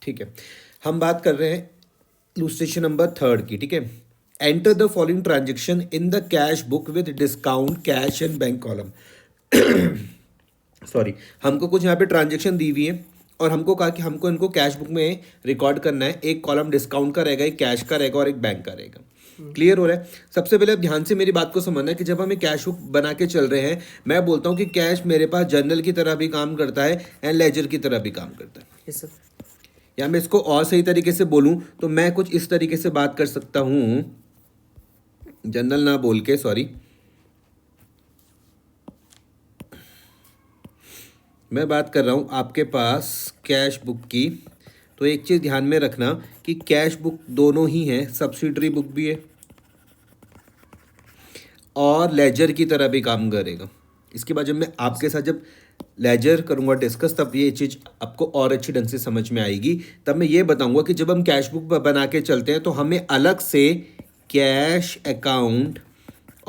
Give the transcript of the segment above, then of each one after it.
ठीक है, हम बात कर रहे हैं इलुस्ट्रेशन नंबर 3 की। ठीक है, enter the following transaction in the cash book with discount cash and bank column. Sorry, हमको कुछ यहाँ पे ट्रांजेक्शन दी हुई है और हमको कहा कि हमको इनको कैश बुक में रिकॉर्ड करना है। एक कॉलम डिस्काउंट का रहेगा, एक कैश का रहेगा और एक बैंक का रहेगा। क्लियर हो रहा है? सबसे पहले अब ध्यान से मेरी बात को समझना है कि जब हम कैश बुक बना के चल रहे हैं, मैं बोलता हूँ कि कैश मेरे पास जर्नल की तरह भी काम करता है एंड लेजर की तरह भी काम करता है। Yes sir. या मैं इसको और सही तरीके से बोलूँ तो मैं कुछ इस तरीके से बात कर सकता हूँ, जर्नल ना बोल के, सॉरी, मैं बात कर रहा हूँ आपके पास कैश बुक की। तो एक चीज़ ध्यान में रखना कि कैश बुक दोनों ही हैं, सब्सिडरी बुक भी है और लेजर की तरह भी काम करेगा। इसके बाद जब मैं आपके साथ जब लेजर करूँगा डिस्कस, तब ये चीज़ आपको और अच्छी ढंग से समझ में आएगी। तब मैं ये बताऊँगा कि जब हम कैश बुक बना के चलते हैं तो हमें अलग से कैश अकाउंट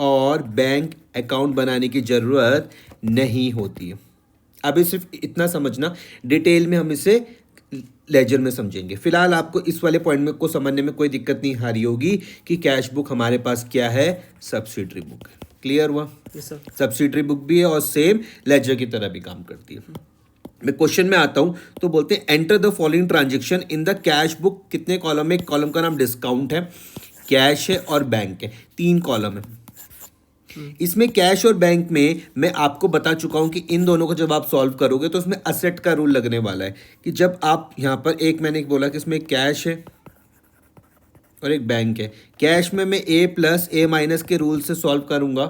और बैंक अकाउंट बनाने की ज़रूरत नहीं होती है। अभी सिर्फ इतना समझना, डिटेल में हम इसे लेजर में समझेंगे। फिलहाल आपको इस वाले पॉइंट में को समझने में कोई दिक्कत नहीं आ रही होगी कि कैश बुक हमारे पास क्या है, सब्सिडरी बुक है। क्लियर हुआ? Yes sir. सब्सिडरी बुक भी है और सेम लेजर की तरह भी काम करती है। मैं क्वेश्चन में आता हूं तो बोलते हैं enter the following transaction in the cash book. कितने कॉलम है? एक कॉलम का नाम डिस्काउंट है, कैश है और बैंक है, 3 कॉलम है। इसमें कैश और बैंक में मैं आपको बता चुका हूं कि इन दोनों को जब आप सॉल्व करोगे तो उसमें असेट का रूल लगने वाला है कि जब आप यहां पर मैंने बोला कि इसमें कैश है और एक बैंक है। कैश में मैं ए प्लस ए माइनस के रूल से सॉल्व करूंगा,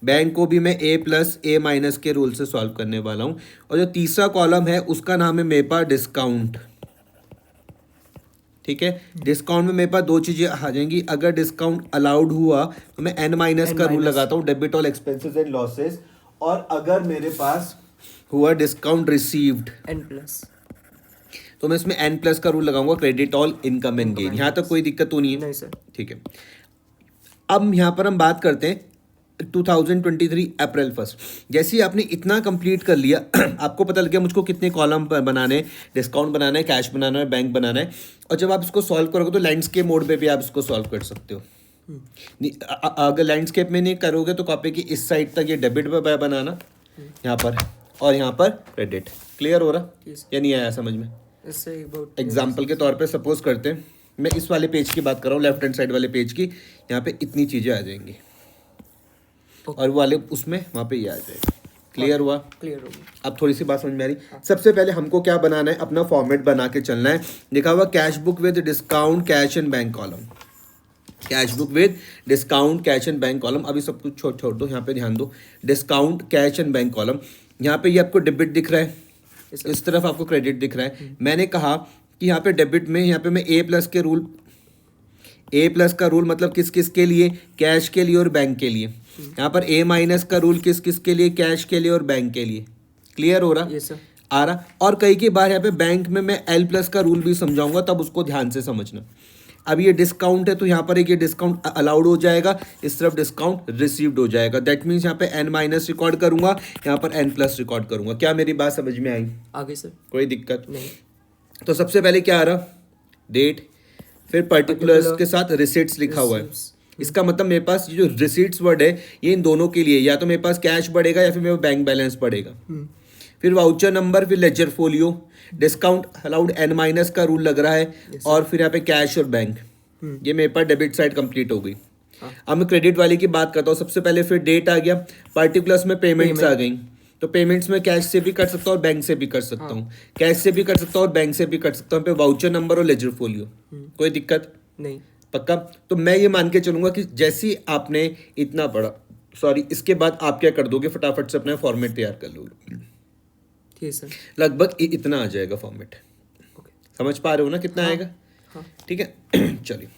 बैंक को भी मैं ए प्लस ए माइनस के रूल से सॉल्व करने वाला हूं। और जो तीसरा कॉलम है उसका नाम है मेरे पास डिस्काउंट। ठीक है, डिस्काउंट में मेरे पास 2 चीजें आ जाएंगी। अगर डिस्काउंट अलाउड हुआ तो मैं एन माइनस का रूल लगाता हूँ, debit all expenses and losses. और अगर मेरे पास हुआ डिस्काउंट रिसीव्ड एन प्लस, तो मैं इसमें एन प्लस का रूल लगाऊंगा, credit all income and gain. यहाँ तक कोई दिक्कत तो नहीं है? नहीं सर। ठीक है, अब यहाँ पर हम बात करते हैं 2023 अप्रैल 1। जैसे ही आपने इतना कंप्लीट कर लिया आपको पता लग गया मुझको कितने कॉलम बनाने, डिस्काउंट बनाना है, कैश बनाना है, बैंक बनाना है। और जब आप इसको सॉल्व करोगे तो लैंडस्केप मोड पे भी आप इसको सॉल्व कर सकते हो। अगर लैंडस्केप में नहीं करोगे तो कॉपी की इस साइड तक ये डेबिट बनाना, यहाँ पर और यहाँ पर क्रेडिट। क्लियर हो रहा या नहीं आया समझ में? इससे एग्जाम्पल के तौर पे सपोज करते हैं, मैं इस वाले पेज की बात कर रहा हूँ, लेफ्ट हैंड साइड वाले पेज की। यहाँ पे इतनी चीज़ें आ जाएंगी और वाले उसमें वहाँ पे ये आ जाएगा। क्लियर हुआ? क्लियर हो गया। अब थोड़ी सी बात समझ में आ रही। सबसे पहले हमको क्या बनाना है, अपना फॉर्मेट बना के चलना है। लिखा हुआ cash book with discount cash and bank column, cash book with discount cash and bank column. अभी सब कुछ छोड़ दो, यहाँ पे ध्यान दो, discount cash and bank column. यहाँ पे ये आपको डेबिट दिख रहा है, इस तरफ आपको क्रेडिट दिख रहा है। मैंने कहा कि यहाँ पे डेबिट में, यहाँ पे मैं ए प्लस के रूल, ए प्लस का रूल मतलब किस किस के लिए, कैश के लिए और बैंक के लिए। यहाँ पर ए माइनस का रूल किस किस के लिए, कैश के लिए और बैंक के लिए। क्लियर हो रहा? Yes sir. आ रहा? और कई की बार यहाँ पे बैंक में मैं एल प्लस का रूल भी समझाऊंगा, तब उसको ध्यान से समझना। अब ये डिस्काउंट है तो यहाँ पर एक ये डिस्काउंट अलाउड हो जाएगा, इस तरफ डिस्काउंट रिसीव्ड हो जाएगा। दैट मीन्स यहाँ पे एन माइनस रिकॉर्ड करूंगा, यहाँ पर एन प्लस रिकॉर्ड करूंगा। क्या मेरी बात समझ में आई? आगे सर। कोई दिक्कत नहीं। तो सबसे पहले क्या आ रहा, डेट, फिर पर्टिकुलर्स के साथ रिसीट्स लिखा हुआ है। इसका मतलब मेरे पास ये जो रिसीट्स वर्ड है ये इन दोनों के लिए, या तो मेरे पास कैश बढ़ेगा या फिर मेरे बैंक बैलेंस बढ़ेगा। फिर वाउचर नंबर, फिर ledger folio, discount allowed N minus का रूल लग रहा है, और फिर यहाँ पे कैश और बैंक। ये मेरे पास डेबिट साइड कंप्लीट हो गई। अब मैं क्रेडिट वाले की बात करता हूँ। सबसे पहले फिर डेट आ गया, पर्टिकुलर्स में पेमेंट्स आ गई। तो पेमेंट्स में कैश से भी कर सकता हूँ और बैंक से भी कर सकता हूँ, कैश से भी कर सकता हूँ और बैंक से भी कर सकता हूँ। पे वाउचर नंबर और लेजर फोलियो, कोई दिक्कत नहीं? पक्का? तो मैं ये मान के चलूंगा कि जैसे ही आपने इतना पढ़ा, सॉरी, इसके बाद आप क्या कर दोगे, फटाफट से अपना फॉर्मेट तैयार कर लोगे। ठीक है सर। लगभग इतना आ जाएगा फॉर्मेट। समझ पा रहे हो ना कितना आएगा? ठीक है चलिए,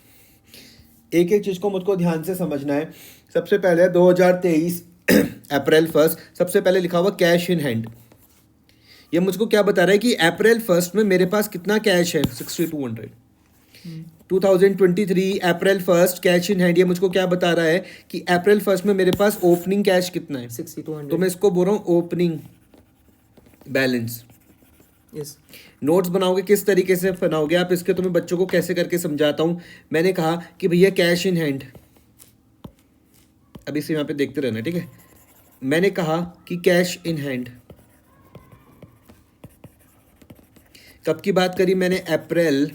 एक एक चीज को मुझको ध्यान से समझना है। सबसे पहले 2023 अप्रैल 1, सबसे पहले लिखा हुआ कैश इन हैंड। ये मुझको क्या बता रहा है कि अप्रैल 1 में मेरे पास कितना कैश है, 6200। 2023 अप्रैल 1 कैश इन हैंड, ये मुझको क्या बता रहा है कि अप्रैल 1 में मेरे पास ओपनिंग कैश कितना है, 6200। तो मैं इसको बोल रहा हूँ ओपनिंग बैलेंस। यस। नोट्स बनाओगे किस तरीके से बनाओगे आप इसके, तो मैं बच्चों को कैसे करके समझाता हूँ। मैंने कहा कि भैया कैश इन हैंड, अभी से यहाँ पे देखते रहना, ठीक है। मैंने कहा कि कैश इन हैंड, कब की बात करी मैंने, अप्रैल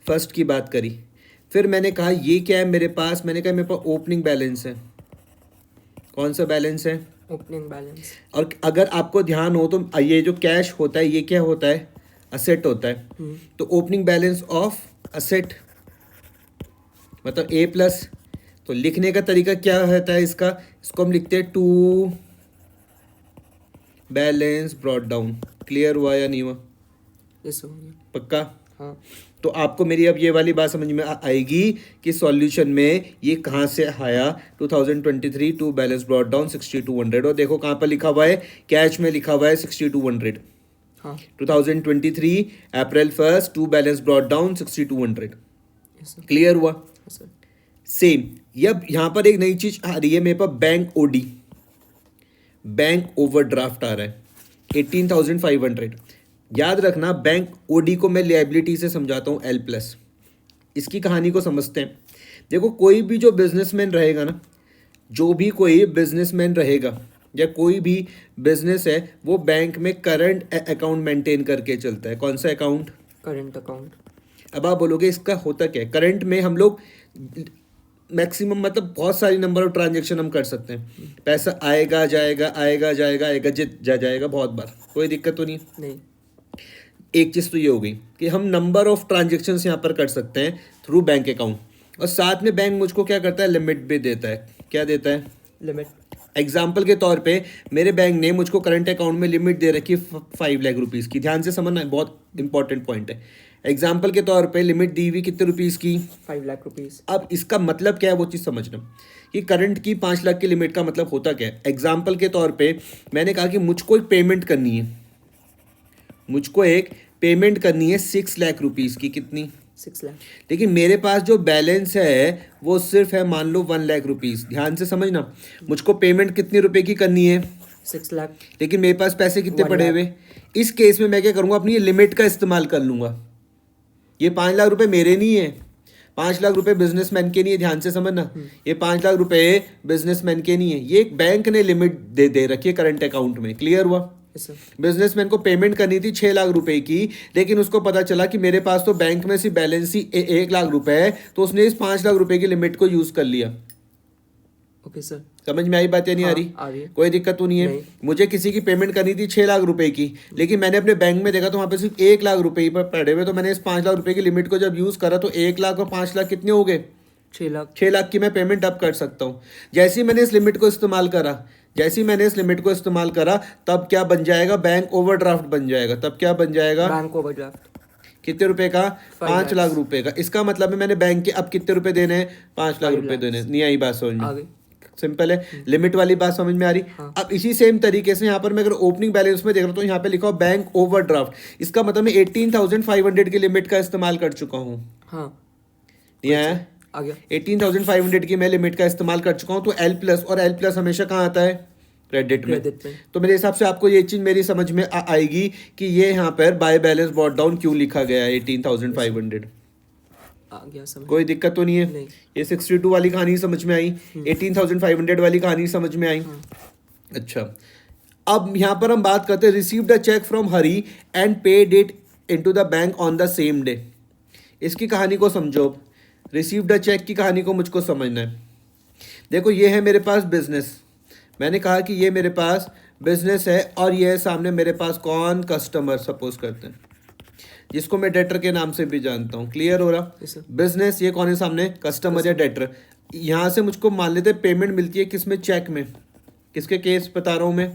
1 की बात करी। फिर मैंने कहा ये क्या है मेरे पास, मैंने कहा मेरे पास ओपनिंग बैलेंस है। कौन सा बैलेंस है? Opening balance. और अगर आपको ध्यान हो तो ये जो कैश होता है ये क्या होता है, असेट होता है। तो ओपनिंग बैलेंस ऑफ असेट मतलब ए प्लस। तो लिखने का तरीका क्या होता है इसका, इसको हम लिखते हैं to balance brought down. Clear हुआ या नहीं हुआ? यस हो गया। पक्का? हाँ। तो आपको मेरी अब ये वाली बात समझ में आएगी कि सॉल्यूशन में ये कहाँ से आया। 2023 टू बैलेंस ब्रॉट डाउन 6200, और देखो कहाँ पर लिखा हुआ है, कैश में लिखा हुआ है 6200। हाँ। 2023 April 1 to balance brought down 6200। Yes sir. Clear हुआ? Yes sir. सेम अब यहाँ पर एक नई चीज आ रही है मेरे पास, बैंक ओडी, बैंक ओवरड्राफ्ट आ रहा है 18,500। याद रखना बैंक ओडी को मैं लायबिलिटी से समझाता हूँ एल प्लस। इसकी कहानी को समझते हैं। देखो कोई भी जो बिजनेसमैन रहेगा ना, जो भी कोई बिजनेसमैन रहेगा या कोई भी बिजनेस है, वो बैंक में करंट अकाउंट मेंटेन करके चलता है। कौन सा अकाउंट? Current account. अब आप बोलोगे इसका होता क्या है? करंट में हम लोग मैक्सिमम मतलब बहुत सारी नंबर ऑफ ट्रांजेक्शन हम कर सकते हैं। पैसा आएगा जाएगा आएगा जाएगा आएगा जा जाएगा बहुत बार, कोई दिक्कत तो नहीं। नहीं। एक चीज़ तो ये हो गई कि हम नंबर ऑफ ट्रांजेक्शन्स यहाँ पर कर सकते हैं थ्रू बैंक अकाउंट, और साथ में बैंक मुझको क्या करता है, लिमिट भी देता है। क्या देता है? लिमिट। एग्जाम्पल के तौर पे मेरे बैंक ने मुझको करंट अकाउंट में लिमिट दे रखी है 5 लाख रुपीज़ की। ध्यान से समझना है, बहुत इंपॉर्टेंट पॉइंट है। एग्जाम्पल के तौर पे लिमिट दी हुई कितने रुपीज़ की? 5 लाख रुपीज़। अब इसका मतलब क्या है वो चीज़ समझना कि करंट की 5 लाख की लिमिट का मतलब होता क्या है। एग्जाम्पल के तौर पे मैंने कहा कि मुझको एक पेमेंट करनी है, मुझको एक पेमेंट करनी है 6 लाख रुपीज़ की। कितनी? 6 लाख। लेकिन मेरे पास जो बैलेंस है वो सिर्फ है मान लो 1 लाख रुपीज़। ध्यान से समझना, मुझको पेमेंट कितने रुपए की करनी है? 6 लाख। लेकिन मेरे पास पैसे कितने 1 पड़े लाख। हुए? इस केस में मैं क्या करूँगा, अपनी ये लिमिट का इस्तेमाल कर लूँगा। ये 5 लाख रुपए मेरे नहीं है, 5 लाख रुपए बिजनेसमैन के नहीं है। ध्यान से समझना, ये 5 लाख रुपए बिजनेसमैन के नहीं है, ये एक बैंक ने लिमिट दे रखी है करंट अकाउंट में। क्लियर हुआ? Yes sir. बिजनेसमैन को पेमेंट करनी थी 6 लाख रुपए की, लेकिन उसको पता चला कि मेरे पास तो बैंक में सिर्फ बैलेंस ही 1 लाख रुपए है, तो उसने इस 5 लाख रुपए की लिमिट को यूज कर लिया। Okay sir. समझ में आई बात या नहीं आ हाँ, रही? आ रही है। कोई दिक्कत तो नहीं है? नहीं। मुझे किसी की पेमेंट करनी थी 6 लाख रुपए की, लेकिन मैंने अपने बैंक में देखा तो वहां पे सिर्फ 1 लाख रुपए ही पड़े हुए, तो मैंने इस 5 लाख रुपए की लिमिट को जब यूज करा तो 1 लाख और 5 लाख कितने हो गए? 6 लाख। 6 लाख की मैं पेमेंट अब कर सकता हूँ। जैसे ही मैंने इस लिमिट को इस्तेमाल करा, जैसे ही मैंने इस लिमिट को इस्तेमाल करा, तब क्या बन जाएगा? बैंक ओवरड्राफ्ट बन जाएगा। तब क्या बन जाएगा? Bank overdraft. कितने रुपए का? 5 5 लाख रुपए का। इसका मतलब है मैंने बैंक के अब कितने रुपए देने हैं? 5 लाख 5 रुपए लाख। देने हैं। नहीं आई बात समझ आ में? गई। सिंपल है, लिमिट वाली बात समझ में आ रही। हाँ। अब इसी सेम तरीके से यहाँ पर मैं अगर ओपनिंग बैलेंस में देख रहा हूँ तो यहाँ पे लिखा हो बैंक ओवरड्राफ्ट। इसका मतलब मैं 18,500 की लिमिट का इस्तेमाल कर चुका हूँ। हाँ। ये है आ गया। 18,500 की मैं लिमिट का इस्तेमाल कर चुका हूँ। तो एल प्लस, और एल प्लस हमेशा कहाँ आता है? क्रेडिट में। क्रेडिट में। तो मेरे हिसाब से आपको ये चीज मेरी समझ में आएगी कि ये यहाँ पर बाय बैलेंस ब्रॉट डाउन क्यों लिखा गया है 18,500। आ गया समझ। कोई दिक्कत तो नहीं है? नहीं। ये 62 वाली कहानी समझ में आई, 18,500 वाली कहानी समझ में आई। अच्छा, अब यहाँ पर हम बात करते हैं received a cheque from Hari and paid it into the bank on the same day. इसकी कहानी को समझो, रिसीव्ड अ चेक की कहानी को मुझको समझना है। देखो ये है मेरे पास बिजनेस, मैंने कहा कि ये मेरे पास बिजनेस है, और ये है सामने मेरे पास कौन? कस्टमर सपोज करते हैं, जिसको मैं डेटर के नाम से भी जानता हूँ। क्लियर हो रहा? Yes, sir. बिजनेस, ये कौन है सामने? कस्टमर या डेटर। यहाँ से मुझको मान लेते हैं पेमेंट मिलती है किस में? चेक में। किसके केस बता रहा हूँ मैं?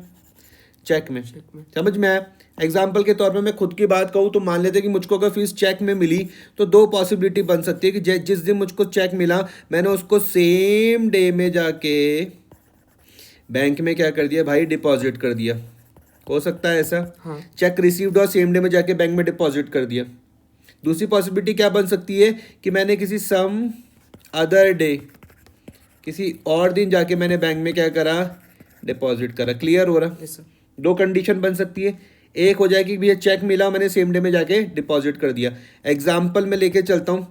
चेक में। चेक में। समझ में आया? एग्जाम्पल के तौर पे मैं खुद की बात कहूँ तो मान लेते हैं कि मुझको अगर फीस चेक में मिली तो 2 पॉसिबिलिटी बन सकती है कि जिस दिन मुझको चेक मिला मैंने उसको सेम डे में जाके बैंक में क्या कर दिया भाई? डिपॉजिट कर दिया। हो सकता है ऐसा? हाँ। चेक रिसीव्ड और सेम डे में जाके बैंक में डिपॉजिट कर दिया। दूसरी पॉसिबिलिटी क्या बन सकती है कि मैंने किसी सम अदर डे, किसी और दिन जाके मैंने बैंक में क्या करा? डिपॉजिट करा। क्लियर हो रहा? Yes sir. 2 कंडीशन बन सकती है। एक हो जाएगी भैया चेक मिला, मैंने सेम डे में जाके डिपॉजिट कर दिया। एग्जाम्पल में लेके चलता हूँ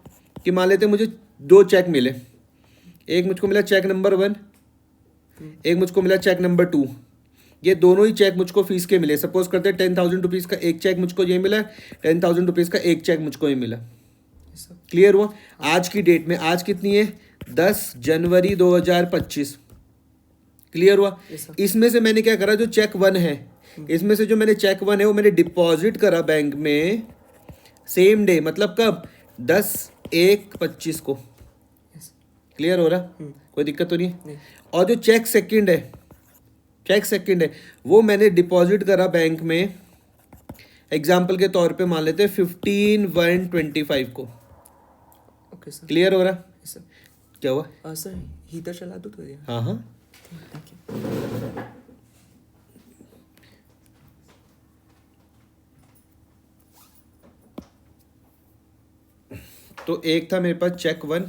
कि मान लेते मुझे 2 चेक मिले, एक मुझको मिला चेक नंबर 1, एक मुझको मिला चेक नंबर 2। ये दोनों ही चेक मुझको फीस के मिले। सपोज करते हैं 10,000 रुपीज़ का एक चेक मुझको ये मिला, 10,000 रुपीज़ का एक चेक मुझको ये मिला। Yes, sir. क्लियर हुआ? आज की डेट में, आज कितनी है, 10 जनवरी 2025। क्लियर हुआ? Yes, sir. इसमें से मैंने क्या करा, जो चेक 1 है, इसमें से जो मैंने चेक 1 है वो मैंने डिपॉजिट करा बैंक में सेम डे, मतलब कब, 10/1/25 को। Yes. क्लियर हो रहा? कोई दिक्कत तो नहीं है? नहीं। और जो चेक सेकंड है, चेक सेकंड है, वो मैंने डिपॉजिट करा बैंक में, एग्जाम्पल के तौर पे मान लेते हैं 15/1/25 को। Okay, sir. क्लियर हो रहा? Yes, sir. क्या हुआ? Sir, हीटर चला दो तो यार। हाँ हाँ, Thank you. तो एक था मेरे पास चेक 1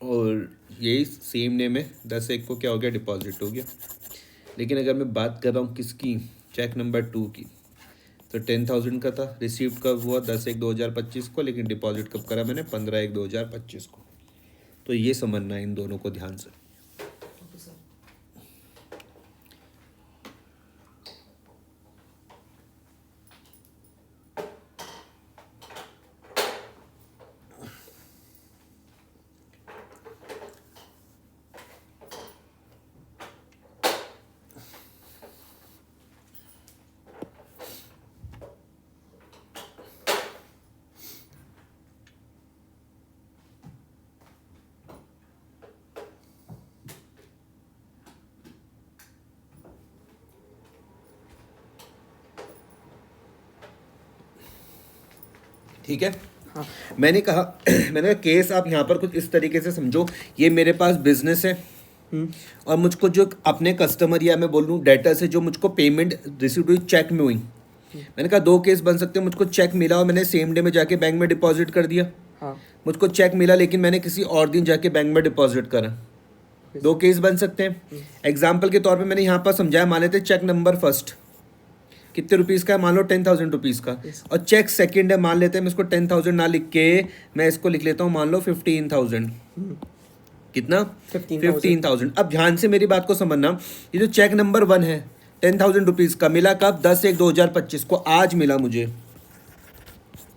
और यही सेम डे में 10/1 को क्या हो गया, डिपॉजिट हो गया। लेकिन अगर मैं बात कर रहा हूँ किसकी, चेक नंबर 2 की, तो 10,000 का था, रिसीव्ड कब हुआ, 10/1/2025 को, लेकिन डिपॉजिट कब करा मैंने, 15/1/2025 को। तो ये समझना है इन दोनों को ध्यान से। Okay, sir. ठीक है? हाँ. मैंने कहा मैंने कहा केस आप यहाँ पर कुछ इस तरीके से समझो, ये मेरे पास बिजनेस है और मुझको जो अपने कस्टमर या मैं बोल लूँ डेटा से जो मुझको पेमेंट रिसीव हुई चेक में हुई, मैंने कहा 2 केस बन सकते हैं। मुझको चेक मिला और मैंने सेम डे में जाके बैंक में डिपॉजिट कर दिया। हाँ. मुझको चेक मिला लेकिन मैंने किसी और दिन जाके बैंक में डिपॉजिट करा। 2 केस बन सकते हैं। एग्जाम्पल के तौर पे मैंने यहाँ पर समझाया, मान लेते चेक नंबर 1 कितने रुपीज़ का है, मान लो 10,000 रुपीज़ का। Yes. और चेक सेकंड है, मान लेते हैं मैं इसको 10,000 ना लिख के मैं इसको लिख लेता हूँ, मान लो 15,000। कितना? 15,000। अब ध्यान से मेरी बात को समझना, ये जो चेक नंबर 1 है 10,000 रुपीज़ का मिला कब, 10/1/2025 को, आज मिला मुझे।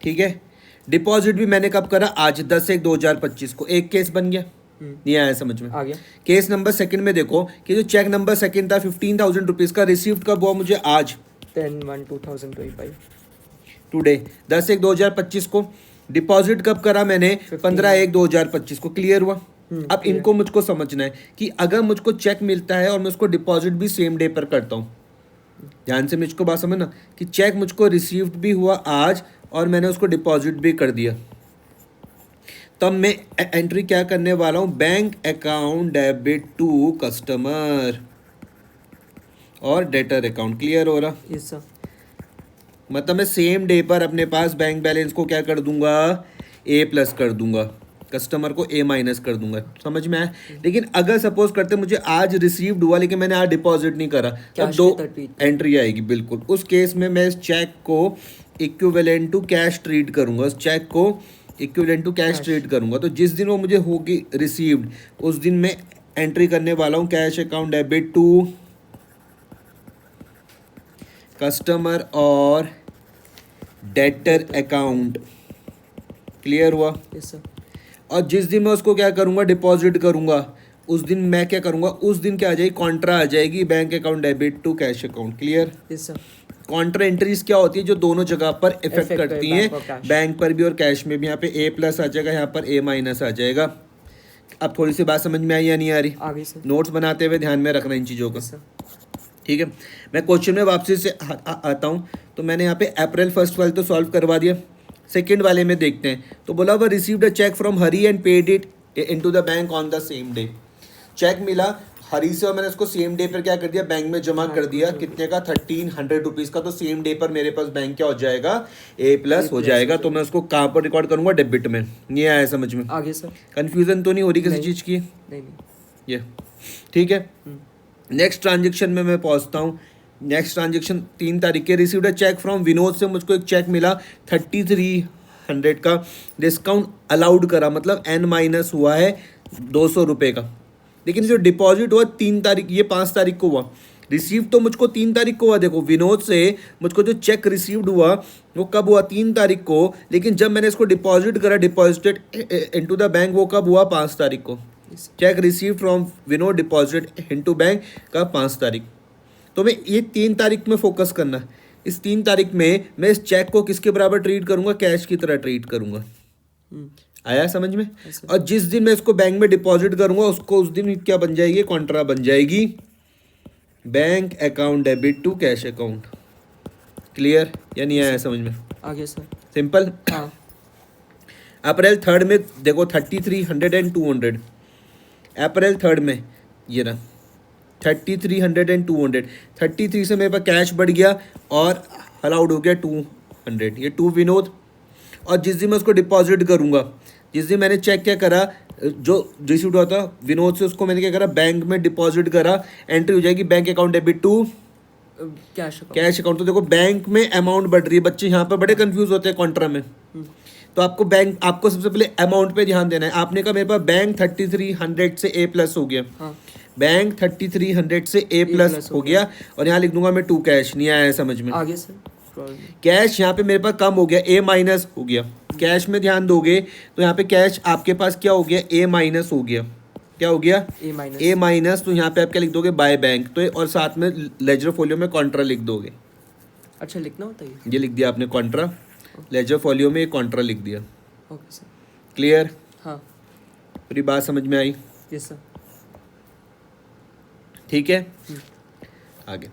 ठीक है? डिपॉजिट भी मैंने कब करा, आज 10/1/2025 को। एक केस बन गया। नहीं आया समझ में? आ गया. केस नंबर सेकंड में देखो कि जो चेक नंबर सेकंड था 15,000 रुपीज़ का, रिसीव्ड कब हुआ मुझे, आज, 10/1/2025. टुडे, 10/1/2025 को। डिपॉजिट कब करा मैंने, 15/1/2025 को। क्लियर हुआ? अब इनको मुझको समझना है कि अगर मुझको चेक मिलता है और मैं उसको डिपॉजिट भी सेम डे पर करता हूँ, ध्यान से मुझको बात समझना, कि चेक मुझको रिसीव्ड भी हुआ आज और मैंने उसको डिपॉजिट भी कर दिया, तब मैं एंट्री क्या करने वाला हूँ, bank account debit to customer और डेटर अकाउंट। क्लियर हो रहा? Yes, sir. मतलब मैं सेम डे पर अपने पास बैंक बैलेंस को क्या कर दूंगा, A+ कर दूंगा, कस्टमर को A- कर दूंगा। समझ में आया? लेकिन अगर सपोज करते मुझे आज रिसीव्ड हुआ लेकिन मैंने आज डिपॉजिट नहीं करा, तब Cash 2 method भी. एंट्री आएगी। बिल्कुल, उस केस में मैं इस चेक को इक्विवेलेंट टू कैश ट्रीट करूंगा, उस चेक को इक्विवेलेंट टू कैश ट्रीट करूंगा। तो जिस दिन वो मुझे होगी रिसीव्ड, उस दिन मैं एंट्री करने वाला हूँ cash account debit to customer और डेटर अकाउंट। क्लियर हुआ? Yes, sir. और जिस दिन मैं उसको क्या करूंगा, डिपॉजिट करूंगा, उस दिन मैं क्या करूंगा, उस दिन क्या आ जाएगी, कॉन्ट्रा आ जाएगी, bank account debit to cash account. Clear? Yes, sir. Contra entries क्या होती है, जो दोनों जगह पर इफेक्ट Effect करती करे, हैं, बैंक और cash. बैंक पर भी और कैश में भी। यहाँ पे A+ आ जाएगा, यहाँ पर A- आ जाएगा। अब थोड़ी सी बात समझ में आई या नहीं आ रही? आ गई, सर. नोट्स बनाते हुए ध्यान में रखना इन चीज़ों का। Yes, sir. ठीक है? मैं क्वेश्चन में वापसी से आता हूँ। तो मैंने यहाँ पे अप्रैल 1 वाले तो सॉल्व करवा दिया। सेकंड वाले में देखते हैं। तो बोला वो received a cheque from Hari and paid it into the bank on the same day. Cheque मिला हरी से और मैंने उसको सेम डे पर क्या कर दिया, बैंक में जमा कर दिया। कितने का? 1,300 रुपीज़ का। तो सेम डे पर मेरे पास बैंक क्या हो जाएगा, A+ हो जाएगा। तो मैं उसको कहाँ पर रिकॉर्ड करूँगा, डेबिट में। ये आया समझ में? आ गया, सर. कन्फ्यूजन तो नहीं हो रही किसी नहीं। चीज़ की? नहीं. ये ठीक है। नेक्स्ट ट्रांजेक्शन में मैं पहुंचता हूँ। नेक्स्ट ट्रांजेक्शन 3 तारीख के, received a cheque from Vinod से मुझको एक चेक मिला 3300 का, डिस्काउंट अलाउड करा, मतलब n माइनस हुआ है 200 रुपये का, लेकिन जो डिपॉजिट हुआ 3 तारीख, ये 5 तारीख को हुआ, रिसीव तो मुझको 3 तारीख को हुआ। देखो विनोद से मुझको जो चेक रिसीव्ड हुआ वो कब हुआ, 3 तारीख को, लेकिन जब मैंने इसको डिपॉजिट करा, डिपॉजिटेड इनटू द बैंक, वो कब हुआ, 5 तारीख को। Check receive from Vinod deposit into bank का 5 तारीख। तो मैं ये 3 तारीख में फोकस करना है। इस 3 तारीख में मैं इस चेक को किसके बराबर ट्रीट करूंगा, कैश की तरह ट्रीट करूंगा। आया समझ में? और जिस दिन मैं इसको बैंक में डिपॉजिट करूंगा उसको उस दिन क्या बन जाएगी, कॉन्ट्रा बन जाएगी, bank account debit to cash account. Clear या नहीं आया समझ में? आगे सर। सिंपल। हाँ अप्रैल 3 में देखो 3300 एंड 200, अप्रैल 3 में ये रहा 3300 एंड 200, 33 से मेरे पास कैश बढ़ गया और अलाउड हो गया 200, ये 2 विनोद। और जिस दिन मैं उसको डिपॉजिट करूंगा, जिस दिन मैंने चेक क्या करा, जो रिसीव्ड हुआ था विनोद से, उसको मैंने क्या करा, बैंक में डिपॉजिट करा, एंट्री हो जाएगी bank account debit to cash account. तो देखो बैंक में अमाउंट बढ़ रही है, बच्चे यहाँ पर बड़े कंफ्यूज होते हैं कॉन्ट्रा में। तो आपको सबसे पहले अमाउंट पे ध्यान देना है। आपने कहा मेरे पास बैंक 3300 से ए प्लस हो गया, बैंक 3300 से ए प्लस हो गया, और यहाँ लिख दूंगा मैं 2 कैश। नहीं आया समझ में? आगे सर। कैश यहाँ पे मेरे पास कम हो गया, ए माइनस हो गया। कैश में ध्यान दोगे तो यहाँ पे कैश आपके पास क्या हो गया, ए माइनस हो गया। क्या हो गया, ए माइनस। तो यहाँ पे आप क्या लिख दोगे, बाय बैंक, तो और साथ में लेजर फोलियो में कॉन्ट्रा लिख दोगे। अच्छा लिखना होता है ये लिख दिया आपने कॉन्ट्रा, लेजर फोलियो में कॉन्ट्रा लिख दिया। Okay sir. क्लियर? हाँ पूरी बात समझ में आई? Yes sir. ठीक है, आगे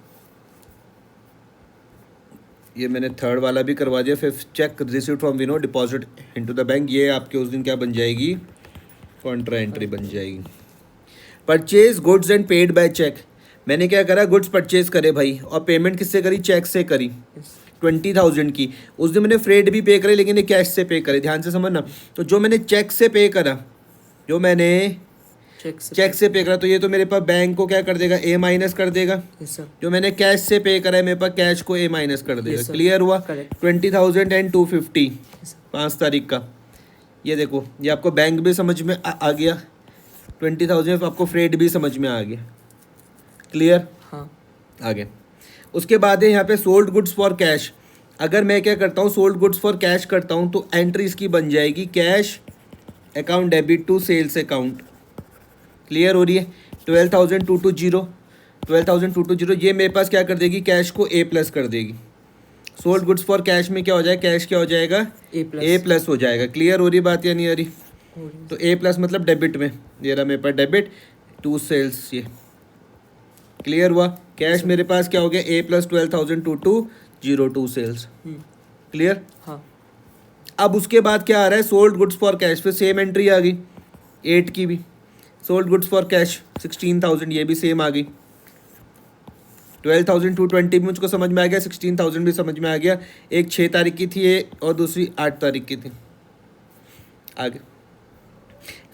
ये मैंने थर्ड वाला भी करवा दिया। फिर check received from Vinod deposit into the bank, ये आपके उस दिन क्या बन जाएगी, कॉन्ट्रा एंट्री बन जाएगी। Purchase goods and paid by cheque, मैंने क्या करा, गुड्स परचेज करे भाई, और पेमेंट किससे करी, चेक से करी 20,000 की। उस दिन मैंने फ्रेड भी पे करे, लेकिन ये कैश से पे करे, ध्यान से समझना। तो जो मैंने चेक से पे करा, जो मैंने चेक से पे करा, तो ये तो मेरे पास बैंक को क्या कर देगा, ए माइनस कर देगा। जो मैंने कैश से पे करा है मेरे पास कैश को ए माइनस कर देगा। क्लियर हुआ? 20,000 एंड 250 5 तारीख का। ये देखो, ये आपको बैंक भी समझ में आ गया, 20,000 आपको फ्रेड भी समझ में आ गया। क्लियर? हाँ। आगे उसके बाद है यहाँ पे सोल्ड गुड्स फॉर कैश। अगर मैं क्या करता हूँ, सोल्ड गुड्स फॉर कैश करता हूँ, तो एंट्री इसकी बन जाएगी cash account debit to sales account. Clear हो रही है? 12,220 ये मेरे पास क्या कर देगी, कैश को ए प्लस कर देगी। सोल्ड गुड्स फॉर कैश में क्या हो जाएगा, कैश क्या हो जाएगा, ए प्लस हो जाएगा। क्लियर हो रही बात या नहीं आ रही? तो ए प्लस मतलब डेबिट में, ये रहा मेरे पास डेबिट टू सेल्स। ये क्लियर हुआ? कैश मेरे पास क्या हो गया, ए प्लस 12,220 सेल्स। क्लियर? हाँ। अब उसके बाद क्या आ रहा है, सोल्ड गुड्स फॉर कैश, फिर सेम एंट्री आ गई 8 की भी। सोल्ड गुड्स फॉर कैश 16,000, ये भी सेम आ गई। 12,220 भी मुझको समझ में आ गया, 16,000 भी समझ में आ गया। एक 6 तारीख की थी ये, और दूसरी 8 तारीख की थी। आगे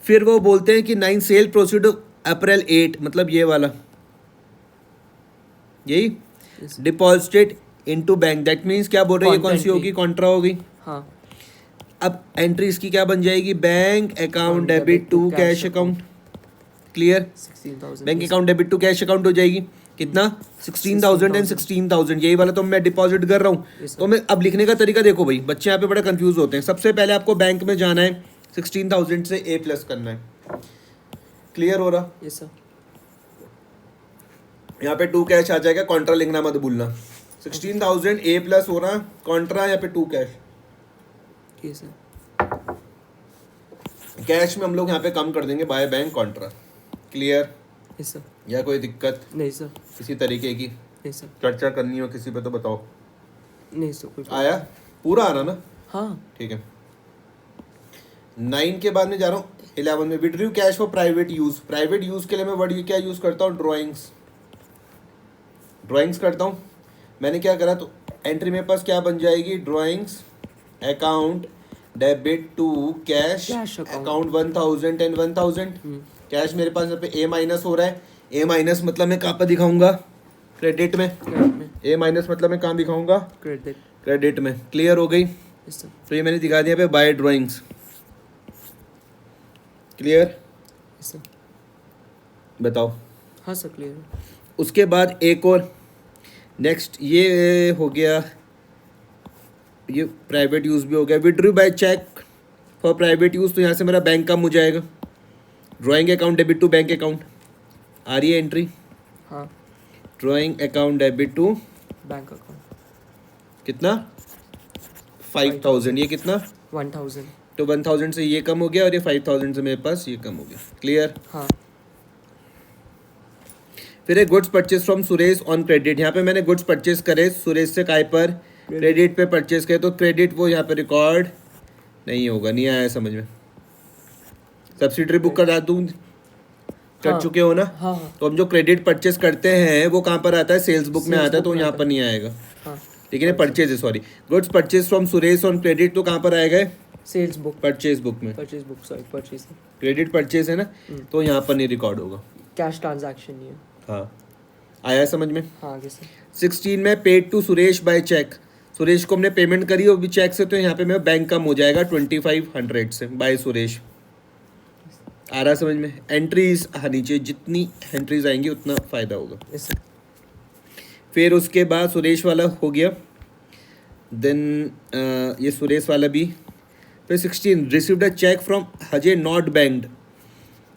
फिर वो बोलते हैं कि 9 सेल प्रोसीड अप्रैल 8, मतलब ये वाला, यही deposited into bank. That means क्या बोल रहे हैं, ये कौन सी होगी, कॉन्ट्रा होगी। हाँ। अब एंट्री इसकी क्या बन जाएगी, bank account debit to cash account. Clear? 16,000 bank account debit to cash account हो जाएगी। कितना, 16,000 एंड 16,000, यही वाला तो मैं डिपॉजिट कर रहा हूँ। तो मैं अब लिखने का तरीका देखो भाई, बच्चे यहाँ पे बड़ा कंफ्यूज होते हैं। सबसे पहले आपको बैंक में जाना है, 16,000 से ए प्लस करना है। क्लियर हो रहा? Yes sir. यहाँ पे 2 कैश आ जाएगा, कॉन्ट्रा लिखना मत भूलना। 16,000 ए प्लस हो रहा, कॉन्ट्रा यहाँ पे 2 कैश। ठीक है सर। कैश में हम लोग यहाँ पे कम कर देंगे by bank Contra. Clear? Yes sir. या कोई दिक्कत नहीं सर। किसी तरीके की नहीं सर। चर्चा करनी हो किसी पे तो बताओ। नहीं सर कुछ आया? पूरा आ रहा ना? हाँ। ठीक है। 9 के बाद में जा रहा हूँ 11 में, withdrew cash for private use. Private use के लिए मैं वर्ड क्या यूज करता हूँ, ड्राइंग्स करता हूँ। मैंने क्या करा, तो एंट्री मेरे पास क्या बन जाएगी, drawings account debit to cash account 1,000 and 1,000। Cash मेरे पास यहाँ पे ए माइनस हो रहा है, ए माइनस मतलब मैं कहाँ पर दिखाऊंगा, क्रेडिट में। ए माइनस मतलब मैं कहाँ दिखाऊंगा? क्रेडिट। क्रेडिट में। क्लियर हो गई? Yes sir. तो ये मैंने दिखा दिया pay by drawings. Clear? Yes sir. बताओ। हाँ सर क्लियर है। उसके बाद एक और नेक्स्ट ये हो गया, ये प्राइवेट यूज़ भी हो गया। Withdrew by cheque for private use, तो यहाँ से मेरा बैंक कम हो जाएगा। Drawing account debit to bank account, आ रही है एंट्री? हाँ। Drawing account debit to bank account. कितना? 5000। ये कितना? 1000। तो 1000 से ये कम हो गया और ये 5000 से मेरे पास ये कम हो गया। क्लियर? हाँ। फिर एक goods purchase from Suresh on credit. यहाँ पे मैंने गुड्स परचेज करे सुरेश से काय पर? क्रेडिट पे परचेज करे, तो क्रेडिट वो यहाँ पे रिकॉर्ड नहीं होगा। नहीं आया समझ में? सब्सिडरी बुक करा दूँ? कर हाँ। चुके हो ना? हाँ हाँ। तो हम जो क्रेडिट परचेज करते हैं वो कहाँ पर आता है? सेल्स बुक में Sales आता है, book तो में यहाँ आता पर है। नहीं आएगा। हाँ। लेकिन ये परचेज है, sorry. Goods purchase from Suresh on credit, तो कहाँ पर आएगा? Sales book. परचेज बुक में। Purchase book, sorry purchase. Credit purchase है ना, तो यहाँ पर नहीं रिकॉर्ड होगा। कैश ट्रांजैक्शन नहीं है। हाँ, आया समझ में? हाँ आगे सर। 16 में paid to Suresh by cheque. Suresh को हमने पेमेंट करी और भी चेक से, तो यहाँ पे मेरा बैंक कम हो जाएगा 2500 से बाय सुरेश। आ रहा समझ में? एंट्रीज आनी चाहिए, जितनी एंट्रीज आएंगी उतना फ़ायदा होगा। Yes sir. फिर उसके बाद सुरेश वाला हो गया, देन ये सुरेश वाला भी। फिर 16 received a cheque from Ajay not banked,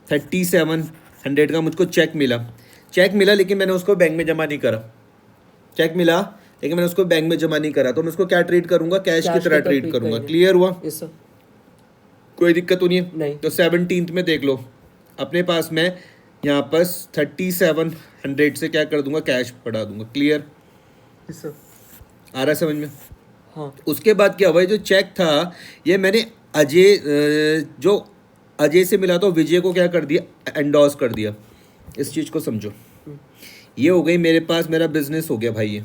3700 का मुझको चेक मिला। चेक मिला लेकिन मैंने उसको बैंक में जमा नहीं करा। चेक मिला लेकिन मैंने उसको बैंक में जमा नहीं करा, तो मैं उसको क्या ट्रीट करूंगा? कैश की तरह ट्रीट करूंगा। क्लियर हुआ? Yes sir. कोई दिक्कत तो नहीं है? नहीं। तो 17 में देख लो, अपने पास मैं यहाँ पर 3700 से क्या कर दूंगा? कैश बढ़ा दूंगा। क्लियर? Yes sir. आ रहा है समझ में? हाँ। उसके बाद क्या हुआ? जो चेक था ये मैंने अजय जो अजय से मिला, तो विजय को क्या कर दिया? एंडोर्स कर दिया। इस चीज़ को समझो। ये हो गई मेरे पास, मेरा बिजनेस हो गया भाई। ये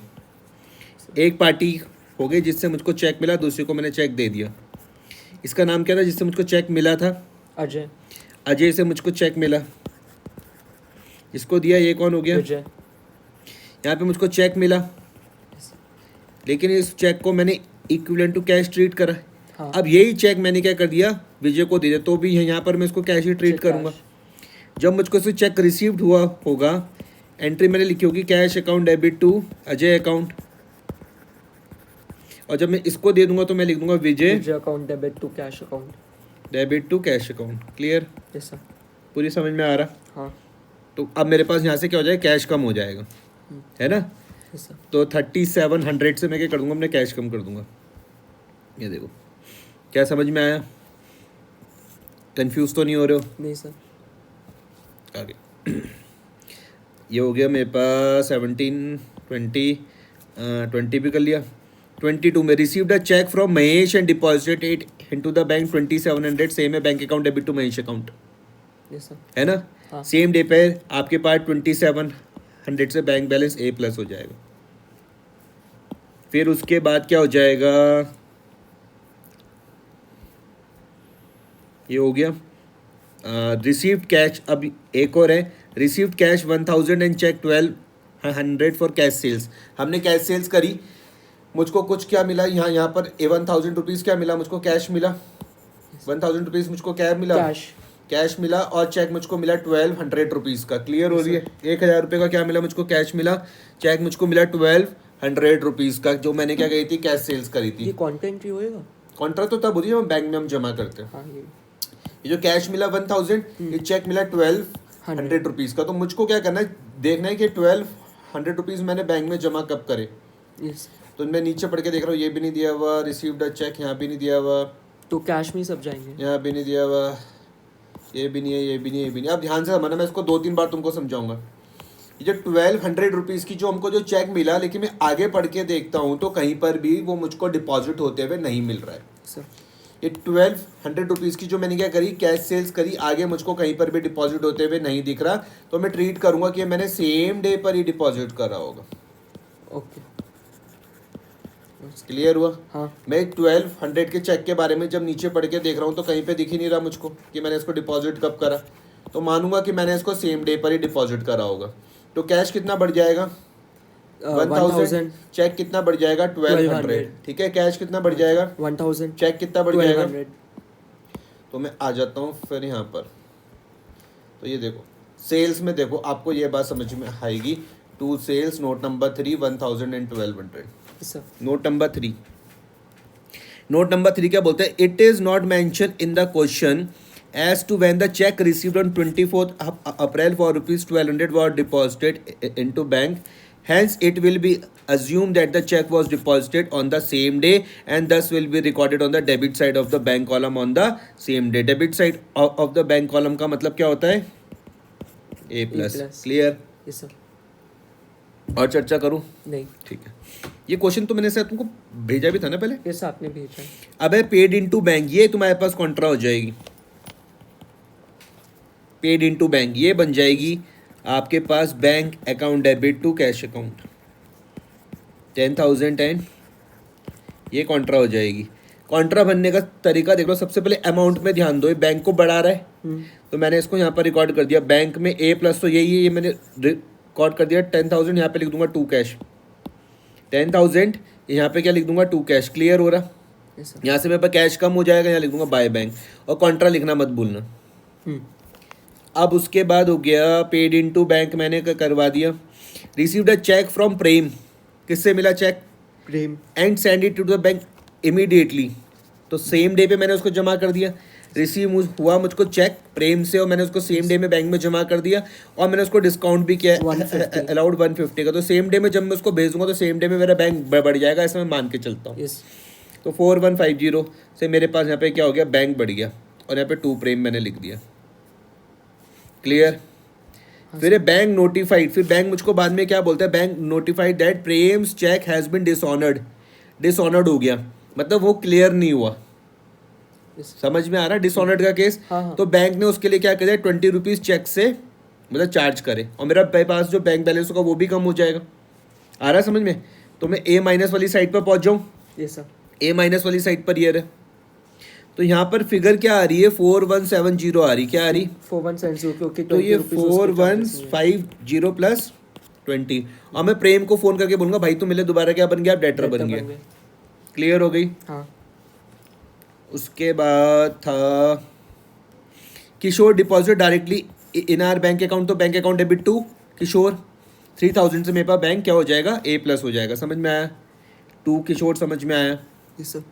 एक पार्टी हो गई जिससे मुझको चेक मिला, दूसरे को मैंने चेक दे दिया। इसका नाम क्या था जिससे मुझको चेक मिला था? अजय। अजय से मुझको चेक मिला, इसको दिया। ये कौन हो गया? विजय। यहाँ पे मुझको चेक मिला, लेकिन इस चेक को मैंने इक्विवेलेंट टू कैश ट्रीट करा। हाँ। अब यही चेक मैंने क्या कर दिया? विजय को दे दिया, तो भी यहाँ पर मैं इसको कैश ही ट्रीट Check करूँगा। cash। जब मुझको से चेक रिसीव्ड हुआ होगा, एंट्री मैंने लिखी होगी cash account debit to Ajay account, और जब मैं इसको दे दूंगा तो मैं लिख दूंगा Vijay account debit to cash account. Debit to cash account. Clear? Yes sir. पूरी समझ में आ रहा? हाँ। तो अब मेरे पास यहाँ से क्या हो जाएगा? कैश कम हो जाएगा, है ना? Yes sir. तो 3700 से मैं क्या कर दूंगा? अपने कैश कम कर दूंगा। ये देखो, क्या समझ में आया? कंफ्यूज तो नहीं हो रहे हो? नहीं सर। आगे ये हो गया मेरे पास 17, 20 भी कर लिया। 22 में received a cheque from Mahesh and deposited it into the bank 2700, same है bank account debit to Mahesh account, yes sir. है ना? हाँ। सेम डे पे आपके पास 2700 से बैंक बैलेंस ए प्लस हो जाएगा। फिर उसके बाद क्या हो जाएगा? ये हो गया रिसीव्ड कैश। अब एक और है, received cash 1000 and cheque 1200 for cash sales. हमने कैश सेल्स करी, मुझको कुछ क्या मिला? यहाँ पर 1000 रुपीज़ क्या मिला मुझको? कैश मिला। 1000 रुपीज़ मुझको क्या मिला? कैश मिला। और चेक मुझको मिला 1200 रुपीज़ का। क्लियर हो रही है? 1000 रुपये का क्या मिला मुझको? कैश मिला। चेक मुझको मिला 1200 रुपीज़ का, जो मैंने क्या करी थी? कैश सेल्स करी थी। ये कॉन्टेंट होएगा? कॉन्ट्रैक्ट तो तब होती है बैंक में हम जमा करते हैं। हाँ ये जो कैश मिला 1000, ये चेक मिला 1200 रुपीज़ का। तो मुझको क्या करना है? देखना है कि 1200 रुपीज़ मैंने बैंक में जमा कब करे। यस। तो मैं नीचे पढ़ के देख रहा हूँ, ये भी नहीं दिया हुआ। रिसीव्ड अ चेक यहाँ भी नहीं दिया हुआ, तो कैश में ही सब जाएंगे। यहाँ भी नहीं दिया हुआ, ये भी नहीं है, ये भी नहीं है, ये भी नहीं। अब ध्यान से समझना, मैं इसको 2-3 बार तुमको समझाऊंगा। ये जो 1200 रुपीज़ की जो हमको जो चेक मिला, लेकिन मैं आगे पढ़ के देखता हूँ तो कहीं पर भी वो मुझको डिपॉजिट होते हुए नहीं मिल रहा है। सर ये 1200 रुपीज़ की जो मैंने क्या करी? कैश सेल्स करी, आगे मुझको कहीं पर भी डिपॉजिट होते हुए नहीं दिख रहा, तो मैं ट्रीट करूँगा कि मैंने सेम डे पर ही डिपॉजिट करा होगा। ओके। क्लियर हुआ? हाँ। मैं 1200 के चेक के बारे में जब नीचे पढ़ के देख रहा हूँ तो कहीं पे दिख ही नहीं रहा मुझको कि मैंने इसको डिपॉजिट कब करा, तो मानूंगा कि मैंने इसको सेम डे पर ही डिपॉजिट करा होगा। तो कैश कितना बढ़ जाएगा? 1000 चेक कितना बढ़ जाएगा 1200, ठीक है। कैश कितना बढ़ जाएगा 1000 चेक कितना बढ़ जाएगा 1200 तो मैं आ जाता हूँ फिर यहाँ पर। तो ये देखो सेल्स में देखो आपको ये बात समझ में आएगी। To sales note number 3 1000 and 1200। Sir note number 3 क्या बोलते हैं, it is not mention in the question as to when the cheque received on 24th April for ₹1200 was deposited into bank, hence it will be assumed that the check was deposited on the same day and thus will be recorded on the debit side of the bank column on the same day। debit side of the bank column का मतलब क्या होता है A+। Clear. Yes sir. और चर्चा करूं? नहीं। ठीक है। ये क्वेश्चन तो मैंने से तुमको भेजा भी था ना पहले। यस आपने भेजा है। अब है पेड इनटू बैंक, ये तुम्हारे पास कॉन्ट्रा हो जाएगी। पेड इनटू बैंक ये बन जाएगी आपके पास bank account debit to cash account 10,000 and ये कॉन्ट्रा हो जाएगी। कॉन्ट्रा भरने का तरीका देख लो। सबसे पहले अमाउंट में ध्यान दो, ये बैंक को बढ़ा रहा है तो मैंने इसको यहाँ पर रिकॉर्ड कर दिया। बैंक में A+ तो यही है, ये मैंने रिकॉर्ड कर दिया। 10,000 यहाँ पे लिख दूंगा टू कैश, 10,000 यहाँ पे क्या लिख दूंगा टू कैश। क्लियर हो रहा? यहाँ से मेरे पास कैश कम हो जाएगा, यहाँ लिख दूंगा बाय बैंक और कॉन्ट्रा लिखना मत भूलना। अब उसके बाद हो गया पेड इनटू बैंक मैंने करवा दिया। Received a cheque from Prem, किससे मिला cheque? Prem. And send it to the bank immediately, तो सेम डे पे मैंने उसको जमा कर दिया। रिसीव हुआ मुझको चेक प्रेम से और मैंने उसको सेम डे में बैंक में जमा कर दिया और मैंने उसको डिस्काउंट भी किया अलाउड 150 का। तो सेम डे में जब मैं उसको भेज दूंगा तो सेम डे में मेरा बैंक बढ़ जाएगा, ऐसा मैं मान के चलता हूँ। तो 4150 से मेरे पास यहाँ पे क्या हो गया बैंक बढ़ गया और यहाँ पे टू प्रेम मैंने लिख दिया। क्लियर? फिर बैंक नोटिफाइड, फिर बैंक मुझको बाद में क्या बोलता है, bank notified that Prem's cheque has been dishonoured हो गया, मतलब वो क्लियर नहीं हुआ। समझ में आ रहा? डिसऑनर्ड का केस। तो बैंक ने उसके लिए क्या किया, 20 रुपीज चेक से मतलब चार्ज करे और मेरा पास जो बैंक बैलेंस होगा वो भी कम हो जाएगा। आ रहा समझ में? तो मैं A- वाली साइड पर पहुंच जाऊँ। Yes sir. A- वाली साइड पर ये रहे। तो यहाँ पर फिगर क्या आ रही है 4170 आ रही। क्या आ रही? 4170 क्योंकि तो ये 4150 प्लस 20 और मैं प्रेम को फोन करके बोलूंगा भाई तू मिले दोबारा, क्या बन गया? आप डेटर बन गया। क्लियर हो गई? हाँ। उसके बाद था Kishore deposit directly in our bank account, तो bank account debit to Kishore 3000 से मेरे पास बैंक क्या हो जाएगा A+ हो जाएगा। समझ में आया? टू किशोर समझ में आया? Yes sir.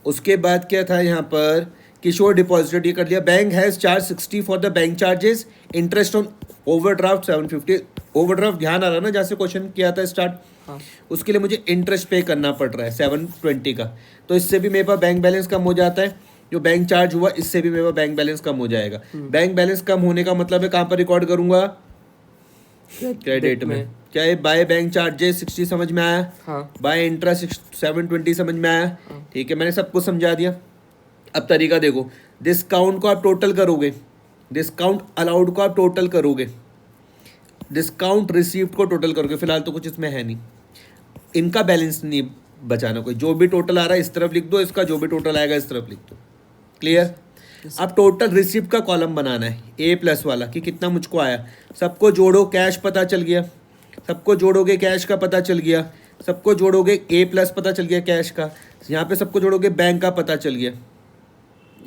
उसके बाद क्या था यहाँ पर किशोर डिपॉजिट ये कर लिया। Bank has charge 60 for the bank charges, interest on overdraft 750। Overdraft ध्यान आ रहा ना, जैसे क्वेश्चन किया था स्टार्ट। हाँ। उसके लिए मुझे इंटरेस्ट पे करना पड़ रहा है 720 का, तो इससे भी मेरे पास बैंक बैलेंस कम हो जाता है। जो बैंक चार्ज हुआ इससे भी मेरे पास बैंक बैलेंस कम हो जाएगा। बैंक बैलेंस कम होने का मतलब है कहाँ पर रिकॉर्ड करूंगा? क्रेडिट में। क्या है? बाय बैंक चार्जेस 60 समझ में आया? हाँ। बाय इंटरेस्ट 720 समझ में आया? ठीक है, मैंने सब कुछ समझा दिया। अब तरीका देखो, डिस्काउंट को आप टोटल करोगे, डिस्काउंट अलाउड को आप टोटल करोगे, डिस्काउंट रिसीव्ड को टोटल करोगे। फिलहाल तो कुछ इसमें है नहीं, इनका बैलेंस नहीं बचाना कोई। जो भी टोटल आ रहा है इस तरफ लिख दो, इसका जो भी टोटल आएगा इस तरफ लिख दो। क्लियर? अब टोटल रिसीव्ड का कॉलम बनाना है A+ वाला कि कितना मुझको आया। सबको जोड़ो, कैश पता चल गया। सबको जोड़ोगे कैश का पता चल गया। सबको जोड़ोगे A+ पता चल गया कैश का। यहाँ पे सबको जोड़ोगे बैंक का पता चल गया।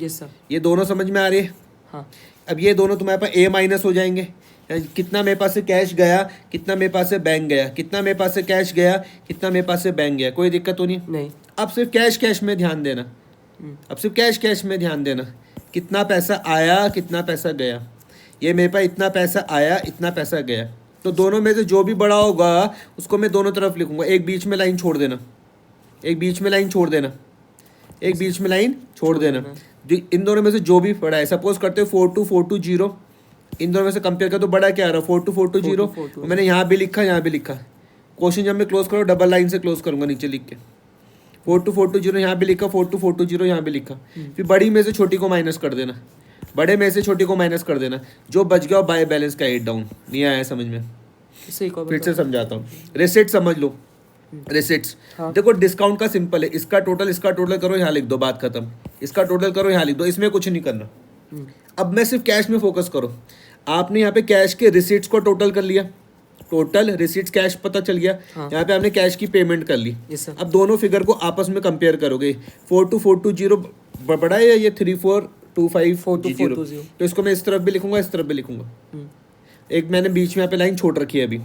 Yes sir. ये दोनों समझ में आ रही है? हाँ। अब ये दोनों तुम्हारे पास A- हो जाएंगे। कितना मेरे पास से कैश गया, कितना मेरे पास से बैंक गया, कितना मेरे पास से कैश गया, कितना मेरे पास से बैंक गया। कोई दिक्कत तो नहीं? अब सिर्फ कैश में ध्यान देना। अब सिर्फ कैश में ध्यान देना। कितना पैसा आया, कितना पैसा गया। ये मेरे पास इतना पैसा आया, इतना पैसा गया। तो दोनों में से जो भी बड़ा होगा उसको मैं दोनों तरफ लिखूंगा। एक बीच में लाइन छोड़ देना, एक बीच में लाइन छोड़ देना, एक बीच में लाइन छोड़ देना। इन दोनों में से जो भी बड़ा है, सपोज करते हो 4240, इन दोनों में से कंपेयर कर तो बड़ा क्या आ रहा है 4240। मैंने यहाँ भी लिखा, यहाँ भी लिखा। क्वेश्चन जब मैं क्लोज करूँ डबल लाइन से क्लोज करूंगा नीचे लिख के। 4240 यहाँ भी लिखा, 4240 यहाँ भी लिखा। फिर बड़ी में से छोटी को माइनस कर देना, बड़े में से छोटी को माइनस कर देना। जो बच गया बाय बैलेंस का एड डाउन। नहीं आया समझ में? फिर से समझाता हूँ। रेसिट्स समझ लो, रेसिट्स। हाँ। देखो डिस्काउंट का सिंपल है, इसका टोटल करो, यहाँ लिख दो, बात खत्म। इसका टोटल करो, यहाँ लिख दो, इसमें कुछ नहीं करना। अब मैं सिर्फ कैश में फोकस करो। आपने यहाँ पे कैश के रिसीट्स को टोटल कर लिया, टोटल रिसीट्स कैश पता चल गया। हाँ। यहाँ पे आपने कैश की पेमेंट कर ली। Yes sir. अब दोनों फिगर को आपस में कंपेयर करोगे, 4240 बड़ा है या ये 3425 4240? तो इसको मैं इस तरफ भी लिखूंगा, इस तरफ भी लिखूंगा। एक मैंने बीच में यहाँ पे लाइन छोड़ रखी है अभी,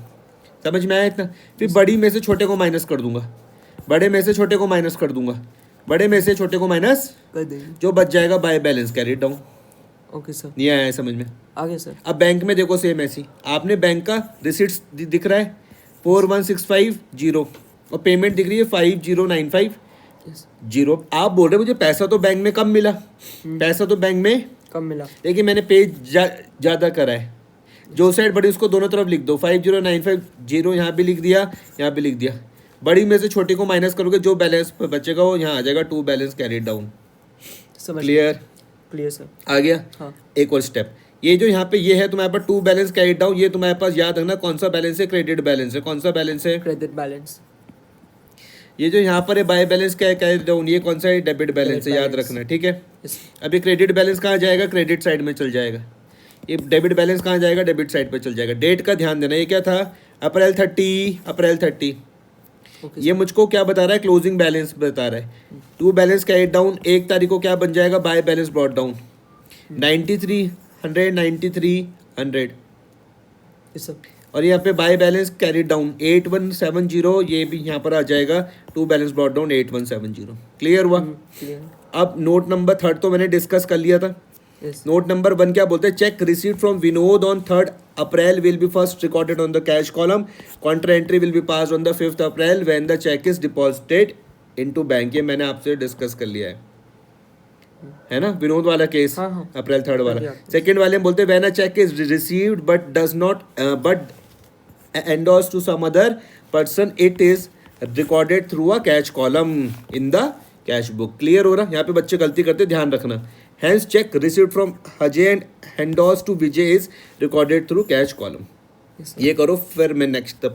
समझ में आया इतना? फिर बड़ी में से छोटे को माइनस कर दूंगा, बड़े में से छोटे को माइनस कर दूंगा, बड़े में से छोटे को माइनस, कर देंगे। जो बच जाएगा by balance carry down. Okay sir, नहीं आया है समझ में? आगे सर। अब बैंक में देखो सेम ऐसी, आपने बैंक का रिसिट्स दिख रहा है 41650 और पेमेंट दिख रही है 5095 यस। 0। आप बोल रहे मुझे पैसा तो बैंक में कम मिला, पैसा तो बैंक में, कम मिला। लेकिन मैंने पे ज़्यादा करा है। जो साइड बड़ी उसको दोनों तरफ लिख दो, 5095 यहाँ भी लिख दिया, यहाँ भी लिख दिया। बड़ी में से छोटी को माइनस करोगे, जो बैलेंस बचेगा वो यहाँ आ जाएगा, टू बैलेंस कैरी डाउन। समझ क्लियर? Clear sir. आ गया? हाँ। एक और स्टेप, ये जो यहाँ पे ये है तुम्हारे पास टू बैलेंस कैरी डाउन, ये तुम्हारे पास याद रखना कौन सा बैलेंस है, क्रेडिट बैलेंस है। कौन सा बैलेंस है? Credit balance. ये जो यहाँ पर है बाय बैलेंस कैरी डाउन, ये कौन सा है? डेबिट बैलेंस है, याद balance। रखना, ठीक है? यस। अभी क्रेडिट बैलेंस कहाँ जाएगा? क्रेडिट साइड में चल जाएगा। ये डेबिट बैलेंस कहाँ जाएगा? डेबिट साइड पे चल जाएगा। डेट का ध्यान देना, ये क्या था? अप्रैल 30। ओके ये मुझको क्या बता रहा है? क्लोजिंग बैलेंस बता रहा है। टू बैलेंस कैरी डाउन 1 तारीख को क्या बन जाएगा? By balance brought down 9300। Yes sir. और यहाँ पे बाय बैलेंस कैरी डाउन 8170, ये भी यहाँ पर आ जाएगा, to balance brought down 8170। Clear हुआ? क्लियर। अब नोट नंबर 3 तो मैंने डिस्कस कर लिया था। यस। नोट नंबर 1 क्या बोलते हैं? Cheque received from Vinod on 3rd April will be first recorded on the cash column, counter entry will be pass on the 5th April when the cheque is deposited into bank. ये मैंने आपसे discuss कर लिया है ना? विनोद वाला case, हाँ, हाँ। अप्रैल 3rd वाला। बढ़िया। सेकंड वाले में बोलते हैं when a cheque is received but does not but endorsed to some other person, it is recorded through a cash column in the cash book। Clear हो रहा? यहाँ पे बच्चे गलती करते, ध्यान रखना। Hence check received from Ajay and endorsed to Vijay is recorded through cash column। Yes. ये करो, फिर मैं नेक्स्ट तब